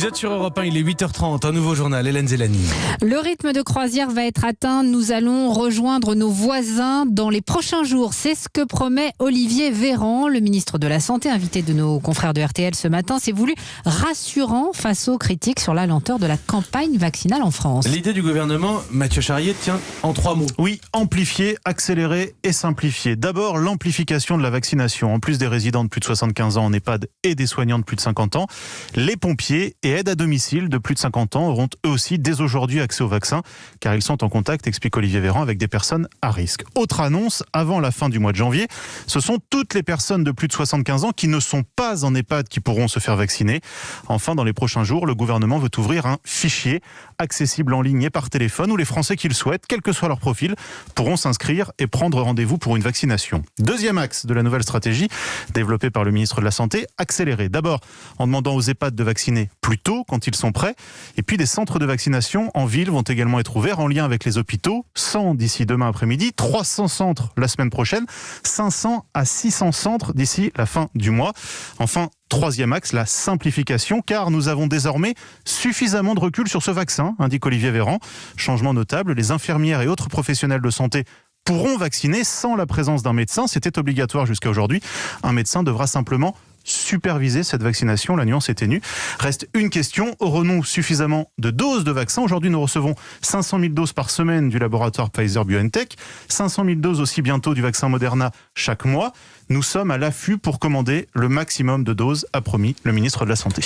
Vous êtes sur Europe 1, il est 8h30, un nouveau journal, Hélène Zélani. Le rythme de croisière va être atteint. Nous allons rejoindre nos voisins dans les prochains jours. C'est ce que promet Olivier Véran, le ministre de la Santé, invité de nos confrères de RTL ce matin. C'est voulu rassurant face aux critiques sur la lenteur de la campagne vaccinale en France. L'idée du gouvernement, Mathieu Charrier, tient en 3 mots. Oui, amplifier, accélérer et simplifier. D'abord, l'amplification de la vaccination. En plus des résidents de plus de 75 ans en EHPAD et des soignants de plus de 50 ans, les pompiers et aides à domicile de plus de 50 ans auront eux aussi dès aujourd'hui accès au vaccin, car ils sont en contact, explique Olivier Véran, avec des personnes à risque. Autre annonce, avant la fin du mois de janvier, ce sont toutes les personnes de plus de 75 ans qui ne sont pas en EHPAD qui pourront se faire vacciner. Enfin, dans les prochains jours, le gouvernement veut ouvrir un fichier accessible en ligne et par téléphone où les Français qui le souhaitent, quel que soit leur profil, pourront s'inscrire et prendre rendez-vous pour une vaccination. Deuxième axe de la nouvelle stratégie, développée par le ministre de la Santé, accélérer. D'abord, en demandant aux EHPAD de vacciner plus tôt, quand ils sont prêts. Et puis des centres de vaccination en ville vont également être ouverts en lien avec les hôpitaux. 100 d'ici demain après-midi, 300 centres la semaine prochaine, 500 à 600 centres d'ici la fin du mois. Enfin, troisième axe, la simplification, car nous avons désormais suffisamment de recul sur ce vaccin, indique Olivier Véran. Changement notable, les infirmières et autres professionnels de santé pourront vacciner sans la présence d'un médecin. C'était obligatoire jusqu'à aujourd'hui. Un médecin devra simplement superviser cette vaccination, la nuance est ténue. Reste une question, aurons-nous suffisamment de doses de vaccins ? Aujourd'hui, nous recevons 500 000 doses par semaine du laboratoire Pfizer-BioNTech, 500 000 doses aussi bientôt du vaccin Moderna chaque mois. Nous sommes à l'affût pour commander le maximum de doses, a promis le ministre de la Santé.